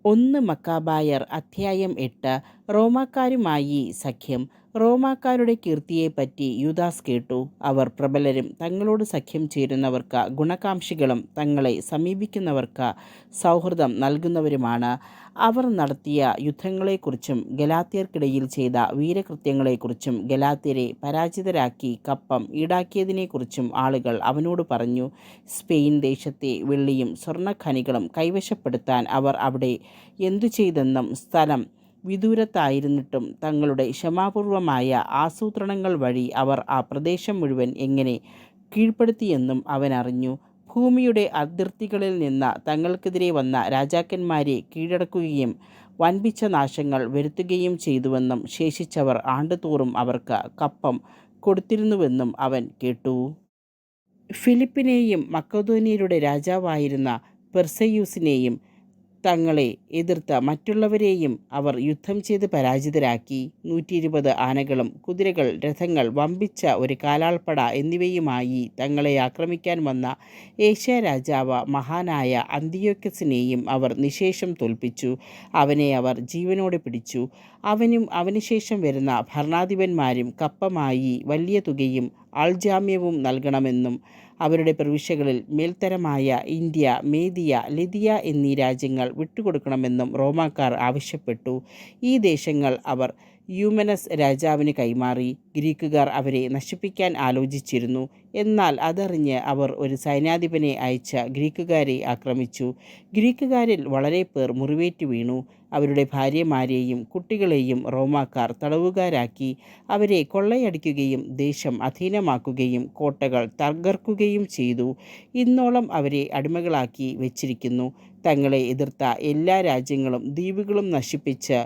ഒന്ന് മക്കാബായർ അധ്യായം 8. റോമാക്കാരുമായി സഖ്യം. റോമാക്കാരുടെ കീർത്തിയെപ്പറ്റി യൂദാസ് കേട്ടു. അവർ പ്രബലരും തങ്ങളോട് സഖ്യം ചേരുന്നവർക്ക് ഗുണകാംക്ഷികളും തങ്ങളെ സമീപിക്കുന്നവർക്ക് സൗഹൃദം നൽകുന്നവരുമാണ്. അവർ നടത്തിയ യുദ്ധങ്ങളെക്കുറിച്ചും ഗലാത്യർക്കിടയിൽ ചെയ്ത വീരകൃത്യങ്ങളെക്കുറിച്ചും ഗലാത്യരെ പരാജിതരാക്കി കപ്പം ഈടാക്കിയതിനെക്കുറിച്ചും ആളുകൾ അവനോട് പറഞ്ഞു. സ്പെയിൻ ദേശത്തെ വെള്ളിയും സ്വർണ്ണഖനികളും കൈവശപ്പെടുത്താൻ അവർ അവിടെ എന്തു ചെയ്തെന്നും സ്ഥലം വിദൂരത്തായിരുന്നിട്ടും തങ്ങളുടെ ക്ഷമാപൂർവമായ ആസൂത്രണങ്ങൾ വഴി അവർ ആ പ്രദേശം മുഴുവൻ എങ്ങനെ കീഴ്പ്പെടുത്തിയെന്നും അവൻ അറിഞ്ഞു. ഭൂമിയുടെ അതിർത്തികളിൽ നിന്ന് തങ്ങൾക്കെതിരെ വന്ന രാജാക്കന്മാരെ കീഴടക്കുകയും വൻപിച്ച നാശങ്ങൾ വരുത്തുകയും ചെയ്തുവെന്നും ശേഷിച്ചവർ ആണ്ടുതോറും അവർക്ക് കപ്പം കൊടുത്തിരുന്നുവെന്നും അവൻ കേട്ടു. ഫിലിപ്പിനെയും മക്കദോന്യരുടെ രാജാവായിരുന്ന പെർസെയൂസിനെയും തങ്ങളെ എതിർത്ത മറ്റുള്ളവരെയും അവർ യുദ്ധം ചെയ്ത് പരാജിതരാക്കി. 120 ആനകളും കുതിരകൾ, രഥങ്ങൾ, വമ്പിച്ച ഒരു കാലാൾപ്പട എന്നിവയുമായി തങ്ങളെ ആക്രമിക്കാൻ വന്ന ഏഷ്യ രാജാവ് മഹാനായ അന്തിയോക്കസിനെയും അവർ നിശേഷം തോൽപ്പിച്ചു. അവനെ അവർ ജീവനോടെ പിടിച്ചു. അവനും അവനുശേഷം വരുന്ന ഭരണാധിപന്മാരും കപ്പമായി വലിയ തുകയും ആൾജാമ്യവും നൽകണമെന്നും അവരുടെ പ്രവിശ്യകളിൽ മേൽത്തരമായ ഇന്ത്യ, മേദിയ, ലിദിയ എന്നീ രാജ്യങ്ങൾ വിട്ടുകൊടുക്കണമെന്നും റോമാക്കാർ ആവശ്യപ്പെട്ടു. ഈ ദേശങ്ങൾ അവർ യൂമെനസ് രാജാവിന് കൈമാറി. ഗ്രീക്കുകാർ അവരെ നശിപ്പിക്കാൻ ആലോചിച്ചിരുന്നു. എന്നാൽ അതറിഞ്ഞ് അവർ ഒരു സൈന്യാധിപനെ അയച്ച് ഗ്രീക്കുകാരെ ആക്രമിച്ചു. ഗ്രീക്കുകാരിൽ വളരെ പേർ മുറിവേറ്റു വീണു. അവരുടെ ഭാര്യമാരെയും കുട്ടികളെയും റോമാക്കാർ തടവുകാരാക്കി. അവരെ കൊള്ളയടിക്കുകയും ദേശം അധീനമാക്കുകയും കോട്ടകൾ തകർക്കുകയും ചെയ്തു. ഇന്നോളം അവരെ അടിമകളാക്കി വെച്ചിരിക്കുന്നു. തങ്ങളെ എതിർത്ത എല്ലാ രാജ്യങ്ങളും ദ്വീപുകളും നശിപ്പിച്ച്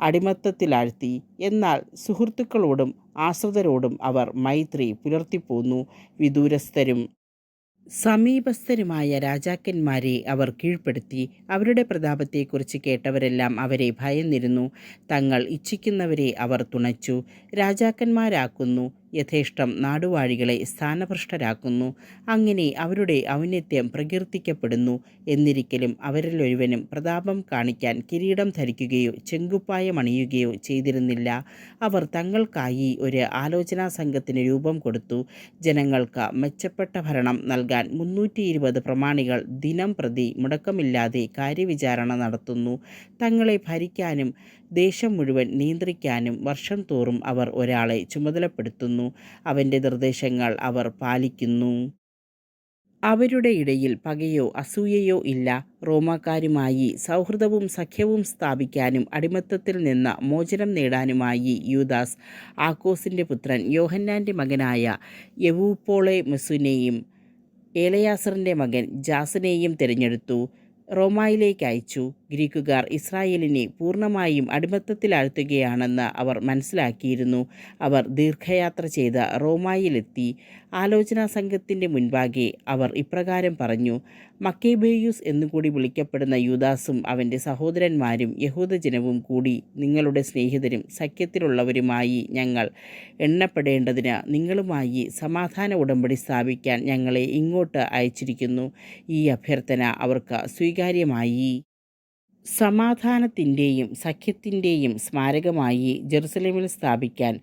അടിമത്തത്തിലാഴ്ത്തി. എന്നാൽ സുഹൃത്തുക്കളോടും ആശ്രിതരോടും അവർ മൈത്രി പുലർത്തിപ്പോന്നു. വിദൂരസ്ഥരും സമീപസ്ഥരുമായ രാജാക്കന്മാരെ അവർ കീഴ്പ്പെടുത്തി. അവരുടെ പ്രതാപത്തെക്കുറിച്ച് കേട്ടവരെല്ലാം അവരെ ഭയന്നിരുന്നു. തങ്ങൾ ഇച്ഛിക്കുന്നവരെ അവർ തുണച്ചു. രാജാക്കന്മാരാക്കുന്നു, യഥേഷ്ടം നാടുവാഴികളെ സ്ഥാനഭ്രഷ്ടരാക്കുന്നു. അങ്ങനെ അവരുടെ ഔന്നത്യം പ്രകീർത്തിക്കപ്പെടുന്നു. എന്നിരിക്കലും അവരിലൊരുവനും പ്രതാപം കാണിക്കാൻ കിരീടം ധരിക്കുകയോ ചെങ്കുപ്പായം അണിയുകയോ ചെയ്തിരുന്നില്ല. അവർ തങ്ങൾക്കായി ഒരു ആലോചനാ സംഘത്തിന് രൂപം കൊടുത്തു. ജനങ്ങൾക്ക് മെച്ചപ്പെട്ട ഭരണം നൽകാൻ 320 പ്രമാണികൾ ദിനം പ്രതി മുടക്കമില്ലാതെ കാര്യവിചാരണ നടത്തുന്നു. തങ്ങളെ ഭരിക്കാനും ദേശം മുഴുവൻ നിയന്ത്രിക്കാനും വർഷം തോറും അവർ ഒരാളെ ചുമതലപ്പെടുത്തുന്നു. അവൻ്റെ നിർദ്ദേശങ്ങൾ അവർ പാലിക്കുന്നു. അവരുടെ ഇടയിൽ പകയോ അസൂയയോ ഇല്ല. റോമാക്കാരുമായി സൗഹൃദവും സഖ്യവും സ്ഥാപിക്കാനും അടിമത്തത്തിൽ നിന്ന് മോചനം നേടാനുമായി യൂദാസ് ആക്കോസിൻ്റെ പുത്രൻ യോഹന്നാൻ്റെ മകനായ യവൂപ്പോളെമസുനെയും എലയാസറിൻ്റെ മകൻ ജാസനെയും തിരഞ്ഞെടുത്തു. റോമായിലേക്ക് അയച്ചു. ഗ്രീക്കുകാർ ഇസ്രായേലിനെ പൂർണ്ണമായും അടിമത്തത്തിലാഴ്ത്തുകയാണെന്ന് അവർ മനസ്സിലാക്കിയിരുന്നു. അവർ ദീർഘയാത്ര ചെയ്ത് റോമായിലെത്തി. ആലോചനാ സംഘത്തിൻ്റെ മുൻപാകെ അവർ ഇപ്രകാരം പറഞ്ഞു. മക്കേബേയൂസ് എന്നുകൂടി വിളിക്കപ്പെടുന്ന യൂദാസും അവൻ്റെ സഹോദരന്മാരും യഹൂദജനവും കൂടി നിങ്ങളുടെ സ്നേഹിതരും സഖ്യത്തിലുള്ളവരുമായി ഞങ്ങൾ എണ്ണപ്പെടേണ്ടതിന് നിങ്ങളുമായി സമാധാന ഉടമ്പടി സ്ഥാപിക്കാൻ ഞങ്ങളെ ഇങ്ങോട്ട് അയച്ചിരിക്കുന്നു. ഈ അഭ്യർത്ഥന അവർക്ക് സ്വീകാര്യമായി. സമാധാനത്തിൻ്റെയും സഖ്യത്തിൻ്റെയും സ്മാരകമായി ജെറുസലേമിൽ സ്ഥാപിക്കാൻ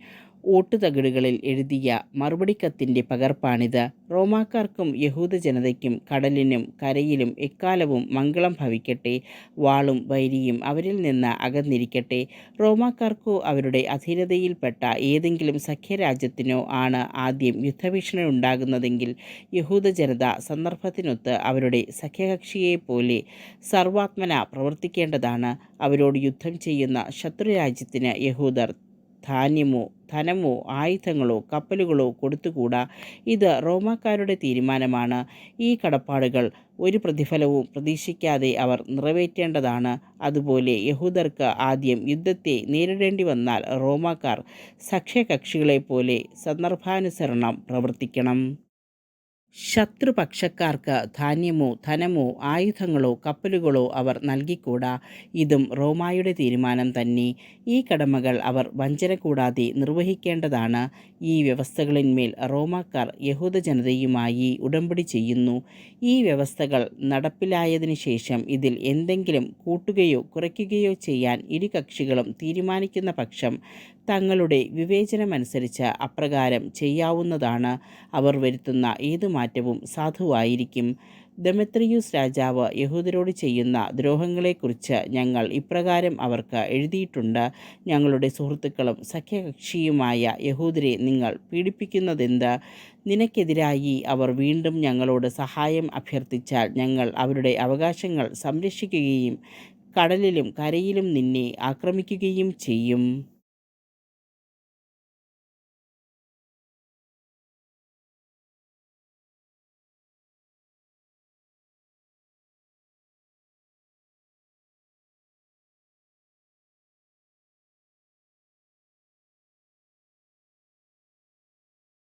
ഓട്ടുതകിടുകളിൽ എഴുതിയ മറുപടിക്കത്തിൻ്റെ പകർപ്പാണിത്. റോമാക്കാർക്കും യഹൂദജനതയ്ക്കും കടലിനും കരയിലും എക്കാലവും മംഗളം ഭവിക്കട്ടെ. വാളും വൈരിയും അവരിൽ നിന്ന് അകന്നിരിക്കട്ടെ. റോമാക്കാർക്കോ അവരുടെ അധീനതയിൽപ്പെട്ട ഏതെങ്കിലും സഖ്യരാജ്യത്തിനോ ആണ് ആദ്യം യുദ്ധഭീഷണി ഉണ്ടാകുന്നതെങ്കിൽ യഹൂദജനത സന്ദർഭത്തിനൊത്ത് അവരുടെ സഖ്യകക്ഷിയെപ്പോലെ സർവാത്മന പ്രവർത്തിക്കേണ്ടതാണ്. അവരോട് യുദ്ധം ചെയ്യുന്ന ശത്രുരാജ്യത്തിന് യഹൂദർ ധനമോ ആയുധങ്ങളോ കപ്പലുകളോ കൊടുത്തുകൂടാ. ഇത് റോമാക്കാരുടെ തീരുമാനമാണ്. ഈ കടപ്പാടുകൾ ഒരു പ്രതിഫലവും പ്രതീക്ഷിക്കാതെ അവർ നിറവേറ്റേണ്ടതാണ്. അതുപോലെ യഹൂദർക്ക് ആദ്യം യുദ്ധത്തെ നേരിടേണ്ടി വന്നാൽ റോമാക്കാർ സഖ്യകക്ഷികളെപ്പോലെ സന്ദർഭാനുസരണം പ്രവർത്തിക്കണം. ശത്രുപക്ഷക്കാർക്ക് ധാന്യമോ ധനമോ ആയുധങ്ങളോ കപ്പലുകളോ അവർ നൽകിക്കൂടാ. ഇതും റോമായുടെ തീരുമാനം തന്നെ. ഈ കടമകൾ അവർ വഞ്ചന കൂടാതെ നിർവഹിക്കേണ്ടതാണ്. ഈ വ്യവസ്ഥകളിന്മേൽ റോമാക്കാർ യഹൂദജനതയുമായി ഉടമ്പടി ചെയ്യുന്നു. ഈ വ്യവസ്ഥകൾ നടപ്പിലായതിനു ശേഷം ഇതിൽ എന്തെങ്കിലും കൂട്ടുകയോ കുറയ്ക്കുകയോ ചെയ്യാൻ ഇരു കക്ഷികളും തീരുമാനിക്കുന്ന പക്ഷം തങ്ങളുടെ വിവേചനമനുസരിച്ച് അപ്രകാരം ചെയ്യാവുന്നതാണ്. അവർ വരുത്തുന്ന ഏതു മാറ്റവും സാധുവായിരിക്കും. ദെമേത്രിയൂസ് രാജാവ് യഹൂദരോട് ചെയ്യുന്ന ദ്രോഹങ്ങളെക്കുറിച്ച് ഞങ്ങൾ ഇപ്രകാരം അവർക്ക് എഴുതിയിട്ടുണ്ട്. ഞങ്ങളുടെ സുഹൃത്തുക്കളും സഖ്യകക്ഷിയുമായ യഹൂദരെ നിങ്ങൾ പീഡിപ്പിക്കുന്നതെന്ത്? നിനക്കെതിരായി അവർ വീണ്ടും ഞങ്ങളോട് സഹായം അഭ്യർത്ഥിച്ചാൽ ഞങ്ങൾ അവരുടെ അവകാശങ്ങൾ സംരക്ഷിക്കുകയും കടലിലും കരയിലും നിന്നെ ആക്രമിക്കുകയും ചെയ്യും.